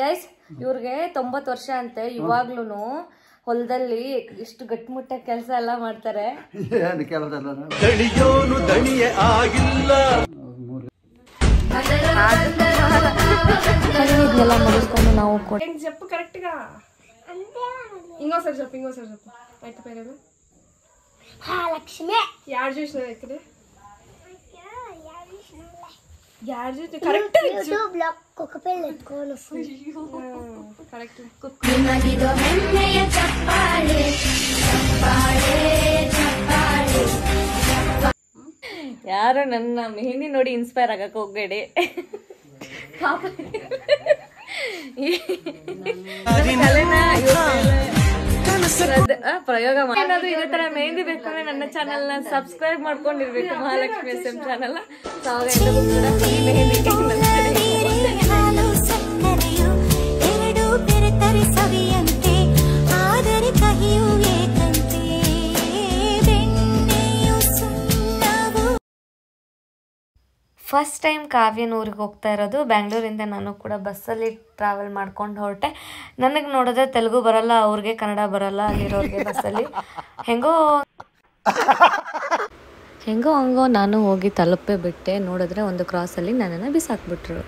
Guys ಇವ್ರಿಗೆ 90 ವರ್ಷ ಅಂತೆ. ಇವಾಗ್ಲೂ ಹೊಲದಲ್ಲಿ ಇಷ್ಟು ಗಟ್ಟಿಮುಟ್ಟಾಗಿ ಕೆಲಸ ಎಲ್ಲ ಮಾಡ್ತಾರೆ. ಇದನ್ನೆಲ್ಲ ಮುಗಿಸ್ಕೊಂಡು ನಾವು చెప్పు కరెక్ట్ గా ఇంకోసారి చెప్పు బయట పేరేమో లక్ష్మి యాడ్ చూసినా ఇక్కడ యాడ్ చూసి కరెక్ట్ యూట్యూబ్ లో కుక్క పిల్ల ఎత్తుకోను కరెక్ట్ నిన్నదిదో మెన్నెయ చెప్పాలి ಯಾರು ನನ್ನ ಮೆಹಂದಿ ನೋಡಿ ಇನ್ಸ್ಪೈರ್ ಆಗಕ್ಕೆ ಹೋಗ್ಬೇಡಿ. ಪ್ರಯೋಗ ಏನಾದ್ರು ಇದೇ ತರ ಮೆಹಂದಿ ಬೇಕಂದ್ರೆ ನನ್ನ ಚಾನೆಲ್ ನ ಸಬ್ಸ್ಕ್ರೈಬ್ ಮಾಡ್ಕೊಂಡಿರ್ಬೇಕು, Mahalakshmi SM channel. First time ಕಾವ್ಯನ ಊರಿಗೆ ಹೋಗ್ತಾ ಇರೋದು. ಬ್ಯಾಂಗ್ಳೂರಿಂದ ನಾನು ಕೂಡ ಬಸ್ಸಲ್ಲಿ ಟ್ರಾವೆಲ್ ಮಾಡ್ಕೊಂಡು ಹೊರಟೆ. ನನಗೆ ನೋಡಿದ್ರೆ ತೆಲುಗು ಬರಲ್ಲ, ಅವ್ರಿಗೆ ಕನ್ನಡ ಬರಲ್ಲ, ಅಲ್ಲಿರೋರಿಗೆ ಬಸ್ಸಲ್ಲಿ ಹೆಂಗೋ ಹಂಗೋ ನಾನು ಹೋಗಿ ತಲುಪೇ ಬಿಟ್ಟೆ. ನೋಡಿದ್ರೆ ಒಂದು ಕ್ರಾಸಲ್ಲಿ ನನ್ನನ್ನು ಬಿಸಾಕ್ಬಿಟ್ರು.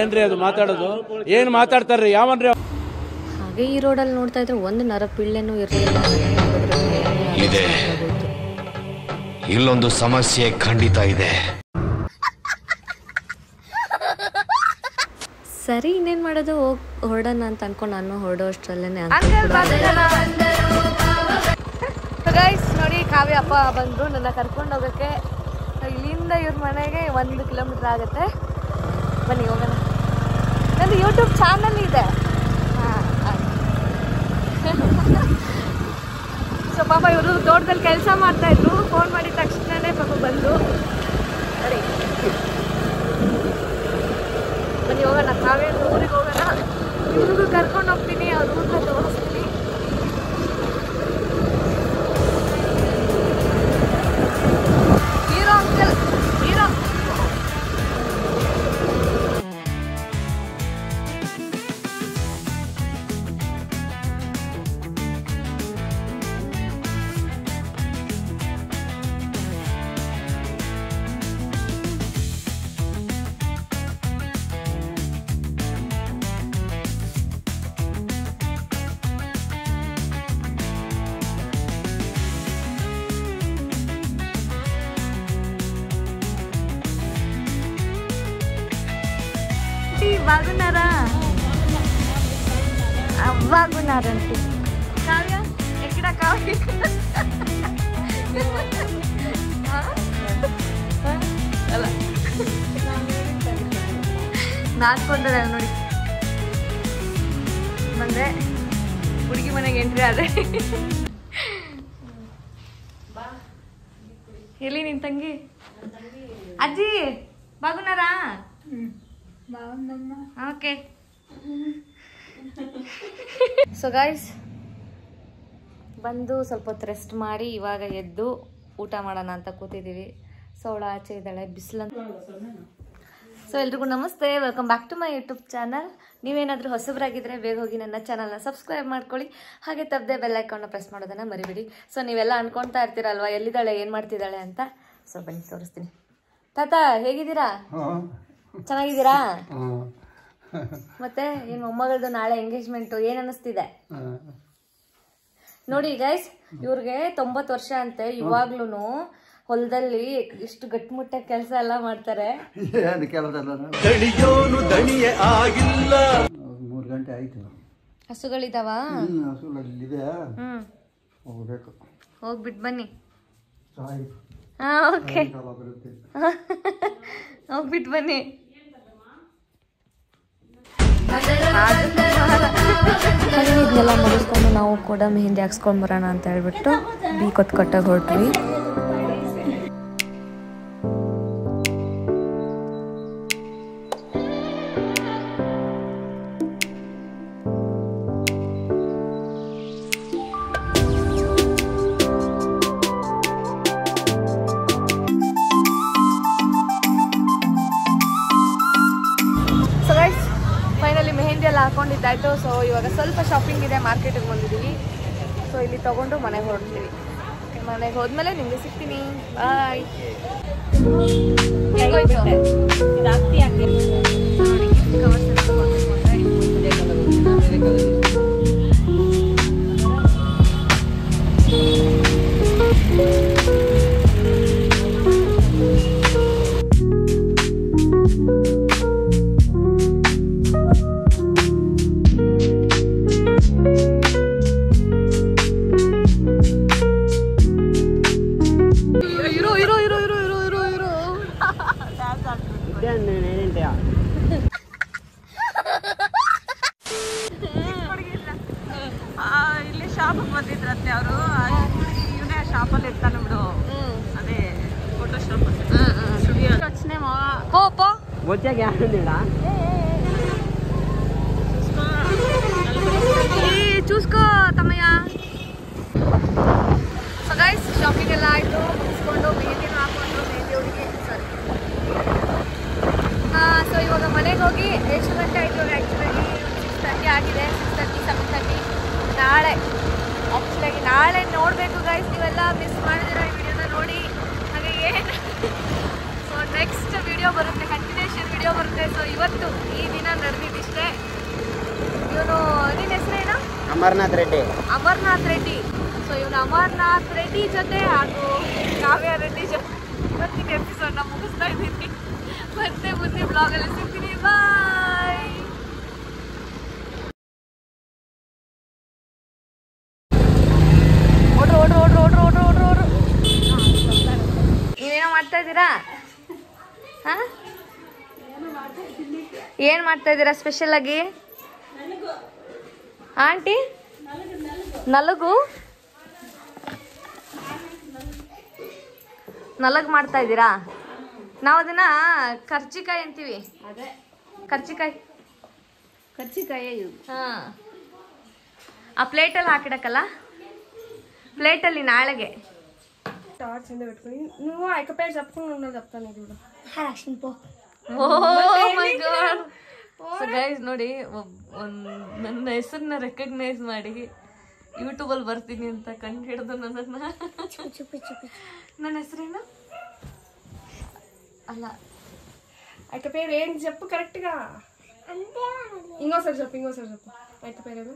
ಏನ್ರಿ ಅದು ಮಾತಾಡೋದು, ಏನು ಮಾತಾಡ್ತಾರ್ರಿ ಯಾವನ್ರಿ? ಹಾಗೆ ಈ ರೋಡಲ್ಲಿ ನೋಡ್ತಾ ಇದ್ರೆ ಒಂದು ನರಪಿಳ್ಳೆನೂ ಇರಲಿಲ್ಲ. ಇಲ್ಲೊಂದು ಸಮಸ್ಯೆ ಖಂಡಿತ ಇದೆ. ಸರಿ ಇನ್ನೇನು ಮಾಡೋದು, ಹೊರಡೋಣ ಅಂತ ಅನ್ಕೊಂಡು ನಾನು ಹೊರಡೋ ಅಷ್ಟರಲ್ಲೇ ಗೈಸ್ ನೋಡಿ ಕಾವ್ಯ ಅಪ್ಪ ಬಂದರು ನನ್ನ ಕರ್ಕೊಂಡು ಹೋಗೋಕ್ಕೆ. ಇಲ್ಲಿಂದ ಇವ್ರ ಮನೆಗೆ 1 ಕಿಲೋಮೀಟ್ರ್ ಆಗುತ್ತೆ. ಬನ್ನಿ ಹೋಗೋಣ. ನಂದು ಯೂಟ್ಯೂಬ್ ಚಾನಲ್ ಇದೆ. ಸೊ ಪಾಪ ಇವರು ತೋಟದಲ್ಲಿ ಕೆಲಸ ಮಾಡ್ತಾಯಿದ್ರು. ಫೋನ್ ಮಾಡಿದ ತಕ್ಷಣವೇ ಪಾಪ ಬಂದು ಸರಿ ಬನ್ನಿ ಹೋಗೋಣ. ಕಾವ್ಯ ಊರಿಗೆ ಹೋಗೋಣ. ಇವ್ರಿಗೂ ಕರ್ಕೊಂಡು ಹೋಗ್ತೀನಿ, ಅವ್ರ ಊರನ್ನ ತೋರಿಸ್ತೀನಿ. Hero uncle hero. బాగున్నారంటే కావ్య ఎక్కడ కావ్య ಅಲ್ಲ ನಾಚ್ಕೊಂಡ್ರೆ ನೋಡಿ ಬಂದೆ ಹುಡುಗಿ ಮನೆಗೆ ಎಂಟ್ರಿ ಆದ್ರೆ. ಎಲ್ಲಿ ನಿನ್ ತಂಗಿ ಅಜ್ಜಿ ಬಾಗುನಾರಾ? ಓಕೆ. ಸೊ ಗೈಸ್ ಬಂದು ಸ್ವಲ್ಪ ಹೊತ್ತು ರೆಸ್ಟ್ ಮಾಡಿ ಇವಾಗ ಎದ್ದು ಊಟ ಮಾಡೋಣ ಅಂತ ಕೂತಿದ್ದೀವಿ. ಸೊ ಅವಳು ಆಚೆ ಇದ್ದಾಳೆ, ಬಿಸಿಲಂತ. ಸೊ ಎಲ್ರಿಗೂ ನಮಸ್ತೆ, welcome back to my YouTube channel. ನೀವೇನಾದರೂ ಹೊಸಬರಾಗಿದ್ದರೆ ಬೇಗ ಹೋಗಿ ನನ್ನ ಚಾನಲ್ನ ಸಬ್ಸ್ಕ್ರೈಬ್ ಮಾಡ್ಕೊಳ್ಳಿ. ಹಾಗೆ ತಪ್ಪದೆ ಬೆಲ್ ಐಕಾನ್ನ ಪ್ರೆಸ್ ಮಾಡೋದನ್ನು ಮರಿಬೇಡಿ. ಸೊ ನೀವೆಲ್ಲ ಅನ್ಕೊಳ್ತಾ ಇರ್ತೀರಲ್ವ ಎಲ್ಲಿದ್ದಾಳೆ ಏನು ಮಾಡ್ತಿದ್ದಾಳೆ ಅಂತ. ಸೊ ಬನ್ನಿ ತೋರಿಸ್ತೀನಿ. ತಾತ ಹೇಗಿದ್ದೀರಾ? ಚೆನ್ನಾಗಿದ್ದೀರಾ? ಮತ್ತೆ ಏನು ಮೊಮ್ಮಗಳದು ನಾಳೆ ಎಂಗೇಜ್ಮೆಂಟು, ಏನು ಅನ್ನಿಸ್ತಿದೆ? ನೋಡಿ ಗೈಸ್ ಇವ್ರಿಗೆ 90 ವರ್ಷ ಅಂತೆ. ಇವಾಗ್ಲೂ ಹೊಲದಲ್ಲಿ ಇಷ್ಟು ಗಟ್ಟಿಮುಟ್ಟಾಗಿ ಕೆಲಸ ಎಲ್ಲ ಮಾಡ್ತಾರೆ. 3 ಗಂಟೆ ಆಯ್ತು. ಹಸುಗಳಿದಾವ? ಹೋಗ್ಬೇಕು, ಹೋಗ್ಬಿಟ್ಟು ಬನ್ನಿ. ಓಕೆ ಹೋಗ್ಬಿಟ್ಟು ಬನ್ನಿ. ಇದನ್ನೆಲ್ಲ ಮುಗಿಸ್ಕೊಂಡು ನಾವು ಕೂಡ ಮೆಹಂದಿ ಹಾಕ್ಸ್ಕೊಂಡ್ ಬರೋಣ ಅಂತ ಹೇಳ್ಬಿಟ್ಟು ಬಿ ಕೊಟ್ಟಾಗ ಹೊರಟ್ವಿ. ಮಾಡಿದ್ದಾಯ್ತು. ಸೊ ಇವಾಗ ಸ್ವಲ್ಪ ಶಾಪಿಂಗ್ ಇದೆ, ಮಾರ್ಕೆಟಿಗೆ ಬಂದಿದ್ದೀವಿ. ಸೊ ಇಲ್ಲಿ ತಗೊಂಡು ಮನೆಗೆ ಹೊರಡ್ತೀವಿ. ಮನೆಗೆ ಹೋದ್ಮೇಲೆ ನಿಮಗೆ ಸಿಗ್ತೀನಿ. ಬಾಯ್. ಇಲ್ಲಿ ಶಾಪಿಗೆ ಬಂದಿದ್ರಂತೆ ಅವರು. ಇವನೇ ಶಾಪಲ್ಲಿ ಇರ್ತಾನೆ ಬಿಡು. ಅದೇ ಫೋಟೋ ಶಾಪ್ ಸ್ಟುಡಿಯೋ. చూసుకో తమ్మయ్య. ಸೊ ಗೈಸ್ ಶಾಪಿಂಗ್ ಎಲ್ಲ ಆಯಿತು, ಮುಗಿಸ್ಕೊಂಡು ಮೆಹಂದಿನೂ ಹಾಕೊಂಡು ಮೆಹಂದಿ ಹುಡುಗಿ ಸರಿ. ಸೊ ಇವಾಗ ಮನೆಗೆ ಹೋಗಿ ಎಷ್ಟು ಗಂಟೆ ಆಯಿತು ಆ್ಯಕ್ಚುಲಾಗಿ 6:30 ಆಗಿದೆ. 6:30 7:30 ನಾಳೆ ಆ್ಯಕ್ಚುಲಾಗಿ ನಾಳೆ ನೋಡಬೇಕು ಗೈಸ್. ನೀವೆಲ್ಲ ಮಿಸ್ ಮಾಡಿದಿರೋ ಈ ವಿಡಿಯೋನ ನೋಡಿ. ಹಾಗೆ ಏನು ಸೊ ನೆಕ್ಸ್ಟ್ ವಿಡಿಯೋ ಬರುತ್ತೆ, ಕಂಟಿನ್ಯೂಷನ್ ವಿಡಿಯೋ ಬರುತ್ತೆ. ಸೊ ಇವತ್ತು ಈ ದಿನ ನಡೆದಿದ್ದಿಷ್ಟೇ. ಇವನು ನಿನ್ನ ಹೆಸರೇನು? ಅಮರ್ನಾಥ್ ರೆಡ್ಡಿ. ಅಮರ್ನಾಥ್ ರೆಡ್ಡಿ. ಸೊ ಇವನು ಅಮರ್ನಾಥ್ ರೆಡ್ಡಿ ಜೊತೆ ಹಾಗೂ ಕಾವ್ಯ ರೆಡ್ಡಿ ಜೊತೆ ಇವತ್ತಿನ ಎಪಿಸೋಡ್ನ ಮುಗಿಸ್ತಾ ಇದ್ದೀನಿ. ಮತ್ತೆ ಮುಂದೆ ಬ್ಲಾಗಲ್ಲಿ ಸಿಗ್ತೀನಿ. ಬಾಯ್. ಓಡ್ರು. ನೀವೇನೋ ಮಾಡ್ತಾ ಇದ್ದೀರಾ? ಹಾಂ, ಏನು ಮಾಡ್ತಾ ಇದ್ದೀರಾ ಸ್ಪೆಷಲ್ ಆಗಿ? ಆಂಟಿ ನಲಗು ಮಾಡ್ತಾ ಇದ್ದೀರಾ? ನಾವು ಅದನ್ನ ಕರ್ಚಿಕಾಯಿ ಅಂತೀವಿ. ಕರ್ಚಿಕಾಯಿ. ಹಾಂ, ಆ ಪ್ಲೇಟಲ್ಲಿ ಹಾಕಿಡಕ್ಕಲ್ಲ, ಪ್ಲೇಟಲ್ಲಿ ನಾಳೆಗೆ. టార్చ్ ఎంత పెట్టుకుని నువ్వు ఐక పేరు చెప్పుకుని ఉన్నది చెప్తాను ఇది కూడా. లక్ష్మి పో. ಓಹ್ ಮೈ ಗಾಡ್. ಸೊ ಗೈಸ್ ನೋಡಿ, ನನ್ನ ಹೆಸರನ್ನ ರೆಕಗ್ನೈಸ್ ಮಾಡಿ ಯೂಟ್ಯೂಬಲ್ಲಿ ಬರ್ತೀನಿ ಅಂತ ಕಂಡು ಹಿಡಿದು ನನ್ನನ್ನು. ನನ್ನ ಹೆಸರೇನು ಅಲ್ಲ, ఐక పేరు ఏంటి చెప్పు కరెక్ట్ గా. ఇంకోసారి చెప్పు. ఐక పేరేనా?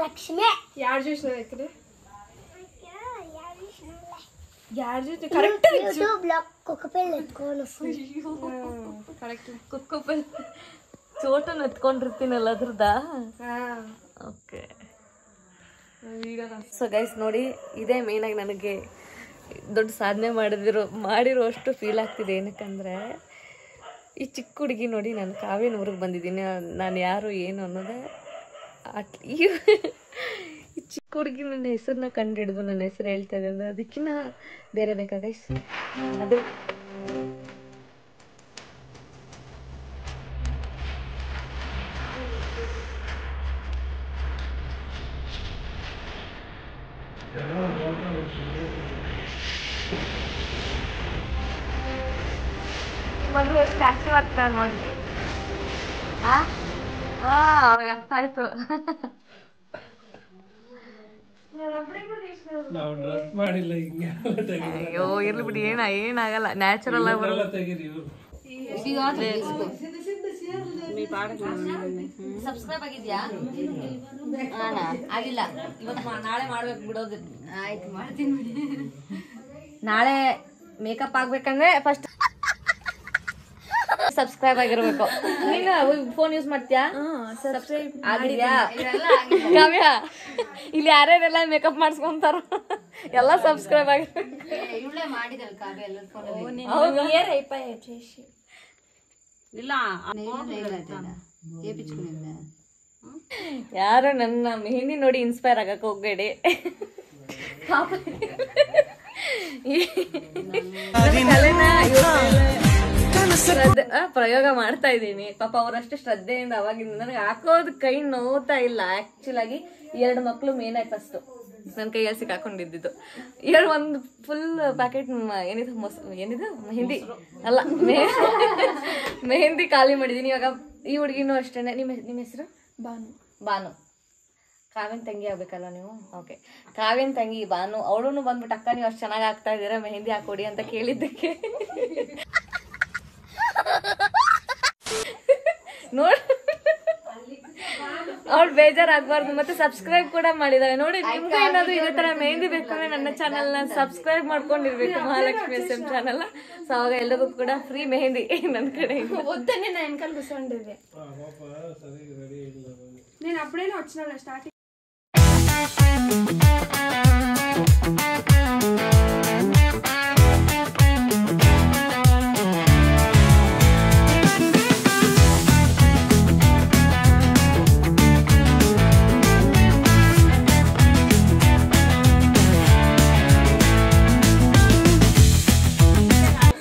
లక్ష్మి. యాడ్ చూసినది ఇక్కడ. యాడ్ చూసి కరెక్ట్ యూట్యూబ్ లో కుక్క పిల్ల ఎత్తుకొని వస్తుంది. కరెక్ట్. ಕುಕ್ಕುಪಲ್ ಚೋಟನ್ ಎತ್ಕೊಂಡಿರ್ತೀನಲ್ಲ ಅದ್ರದ್ದಾ? ಓಕೆ. ಸೊ ಗೈಸ್ ನೋಡಿ, ಇದೇ ಮೇನಾಗಿ ನನಗೆ ದೊಡ್ಡ ಸಾಧನೆ ಮಾಡಿರೋ ಅಷ್ಟು ಫೀಲ್ ಆಗ್ತಿದೆ. ಏನಕ್ಕಂದರೆ ಈ ಚಿಕ್ಕ ಹುಡುಗಿ ನೋಡಿ, ನಾನು ಕಾವ್ಯನ ಊರಿಗೆ ಬಂದಿದ್ದೀನಿ. ನಾನು ಯಾರು ಏನು ಅನ್ನೋದೇ ಈ ಚಿಕ್ಕ ಹುಡುಗಿ ನನ್ನ ಹೆಸರನ್ನ ಕಂಡುಹಿಡಿದು ನನ್ನ ಹೆಸರು ಹೇಳ್ತಾ ಇದೆ ಅಂದರೆ ಅದಕ್ಕಿಂತ ಬೇರೆ ಬೇಕಾ ಗೈಸ್? ಅದು ಮಗು ಎಷ್ಟು ಆಕ್ಟಿವ್ ಆಗ್ತಾನೆ ನೋಡಿ. ಅರ್ಥ ಆಯ್ತು. ಅಯ್ಯೋ ಇರ್ಲಿ ಬಿಡಿ, ಏನಾಗಲ್ಲ, ನ್ಯಾಚುರಲ್ ಆಗಿ ಬರುತ್ತೆ. ಸಬ್ಸ್ಕ್ರೈಬ್ ಆಗಿದ್ಯಾ? ಆಗಿಲ್ಲ. ಇವತ್ತು ನಾಳೆ ಮಾಡ್ಬೇಕು ಬಿಡೋದು. ಆಯ್ತು, ಮಾಡ್ತೀನಿ ಬಿಡಿ. ನಾಳೆ ಮೇಕಪ್ ಆಗ್ಬೇಕಂದ್ರೆ ಫಸ್ಟ್ ಸಬ್ಸ್ಕ್ರೈಬ್ ಆಗಿರ್ಬೇಕು. ನೀನು ಫೋನ್ ಯೂಸ್ ಮಾಡ್ತೀಯಾ? ಸಬ್ಸ್ಕ್ರೈಬ್ ಆಗಿದ್ಯಾ? ಕಾವ್ಯ, ಇಲ್ಲಿ ಯಾರ್ಯಾರೆಲ್ಲ ಮೇಕಪ್ ಮಾಡಿಸ್ಕೊಂತಾರ ಎಲ್ಲ ಸಬ್ಸ್ಕ್ರೈಬ್ ಆಗಿರ್ಬೇಕು. ಯಾರು ನನ್ನ ಮೆಹಂದಿ ನೋಡಿ ಇನ್ಸ್ಪೈರ್ ಆಗಕ್ಕೆ ಹೋಗ್ಬೇಡಿ. ಪ್ರಯೋಗ ಮಾಡ್ತಾ ಇದ್ದೀನಿ. ಪಾಪ ಅವರಷ್ಟು ಶ್ರದ್ಧೆಯಿಂದ ಅವಾಗಿಂದ ನನಗೆ ಹಾಕೋದು ಕೈ ನೋವ್ತಾ ಇಲ್ಲ. ಆಕ್ಚುಲ್ ಆಗಿ 2 ಮಕ್ಳು ಮೇನ್ ಆಗಿ ಫಸ್ಟ್ ನನ್ನ ಕೈಯಲ್ಲಿ ಸಿಕ್ಕಾಕೊಂಡಿದ್ದು. ಎರಡು ಒಂದು ಫುಲ್ ಪ್ಯಾಕೆಟ್ ಏನಿದು ಮೆಹಂದಿ ಅಲ್ಲ ಮೆಹಂದಿ ಖಾಲಿ ಮಾಡಿದ್ದೀನಿ. ಇವಾಗ ಈ ಹುಡುಗಿನೂ ಅಷ್ಟೇ. ನಿಮ್ಮ ಹೆಸರು? ಬಾನು. ಕಾವ್ಯನ ತಂಗಿ ಆಗ್ಬೇಕಲ್ವ ನೀವು? ಓಕೆ, ಕಾವ್ಯನ ತಂಗಿ ಬಾನು. ಅವಳು ಬಂದ್ಬಿಟ್ಟು ಅಕ್ಕ ನೀವು ಅಷ್ಟು ಚೆನ್ನಾಗಿ ಆಗ್ತಾ ಇದ್ದೀರಾ, ಮೆಹಂದಿ ಹಾಕೊಡಿ ಅಂತ ಕೇಳಿದ್ದಕ್ಕೆ ನೋಡಿ ಅವ್ಳು ಬೇಜಾರಾಗಬಾರ್ದು. ಮತ್ತೆ ಸಬ್ಸ್ಕ್ರೈಬ್ ಕೂಡ ಮಾಡಿದಾರೆ ನೋಡಿ. ನಿಮ್ಗೂ ಏನಾದ್ರು ಇದೇ ತರ ಮೆಹಂದಿ ಬೇಕು ಅಂದ್ರೆ ನನ್ನ ಚಾನಲ್ ನ ಸಬ್ಸ್ಕ್ರೈಬ್ ಮಾಡ್ಕೊಂಡಿರ್ಬೇಕು, ಮಹಾಲಕ್ಷ್ಮಿ SM ಚಾನಲ್. ಸೊ ಅವಾಗ ಎಲ್ಲರಿಗೂ ಕೂಡ ಫ್ರೀ ಮೆಹಂದಿ ನನ್ನ ಕಡೆ. వద్దనే నా వెనకాల కూర్చోండేది నేను అప్పుడైనా వచ్చినా స్టార్టింగ్.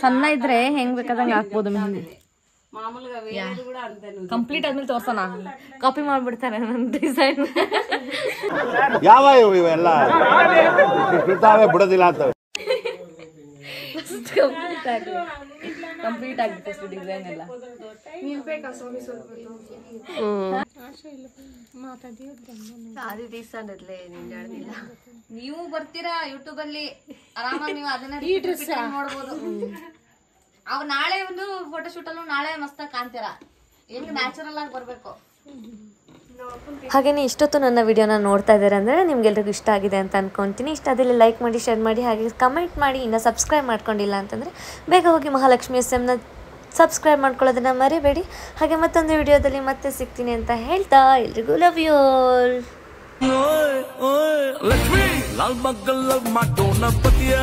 ಸಣ್ಣ ಇದ್ರೆ ಹೆಂಗ್ ಬೇಕಾದಂಗೆ ಹಾಕ್ಬೋದು ಮೆಹಂದಿ. ಮಾಮೂలుగా వేరేది కూడా అంతే. ಕಂಪ್ಲೀಟ್ ಆದ್ಮೇಲೆ ತೋರ್ಸೋಣ, ಕಾಪಿ ಮಾಡ್ಬಿಡ್ತಾರೆ ನನ್ನ ಡಿಸೈನ್. ಯಾವ ಇವೆಲ್ಲ ಬಿಡೋದಿಲ್ಲ ಅಂತ. ಕಂಪ್ಲೀಟ್ ಆಗಿತ್ತು ಡಿಸೈನ್ ಎಲ್ಲ. ನೀವು ಬರ್ತೀರಾ ಯೂಟ್ಯೂಬ್ ಅಲ್ಲಿ ಆರಾಮಾಗಿ, ನೀವು ಅದನ್ನ ನೋಡ್ಬೋದು. ಅವ್ ನಾಳೆ ಒಂದು ಫೋಟೋಶೂಟ್ ಅಲ್ಲೂ ನಾಳೆ ಮಸ್ತಾಗಿ ಕಾಣ್ತೀರಾ. ಹೆಂಗ್ ನ್ಯಾಚುರಲ್ ಆಗಿ ಬರ್ಬೇಕು. ಹಾಗೆಯೇ ಇಷ್ಟೊತ್ತು ನನ್ನ ವಿಡಿಯೋನ ನೋಡ್ತಾ ಇದ್ದಾರೆ ಅಂದರೆ ನಿಮ್ಗೆಲ್ರಿಗೂ ಇಷ್ಟ ಆಗಿದೆ ಅಂತ ಅನ್ಕೊತೀನಿ. ಇಷ್ಟ ಆದಲ್ಲಿ ಲೈಕ್ ಮಾಡಿ, ಶೇರ್ ಮಾಡಿ, ಹಾಗೆ ಕಮೆಂಟ್ ಮಾಡಿ. ಇನ್ನು ಸಬ್ಸ್ಕ್ರೈಬ್ ಮಾಡ್ಕೊಂಡಿಲ್ಲ ಅಂತಂದರೆ ಬೇಗ ಹೋಗಿ ಮಹಾಲಕ್ಷ್ಮಿ SM ಸಬ್ಸ್ಕ್ರೈಬ್ ಮಾಡ್ಕೊಳ್ಳೋದನ್ನ ಮರಿಬೇಡಿ. ಹಾಗೆ ಮತ್ತೊಂದು ವಿಡಿಯೋದಲ್ಲಿ ಮತ್ತೆ ಸಿಗ್ತೀನಿ ಅಂತ ಹೇಳ್ತಾ ಎಲ್ರಿಗೂ ಲವ್ ಯು ಆಲ್. ಲಕ್ಷ್ಮಿ ಲಾಲ್ ಮಗ್ಗಲ್ ಮಾಡೋಣ ಪತಿಯ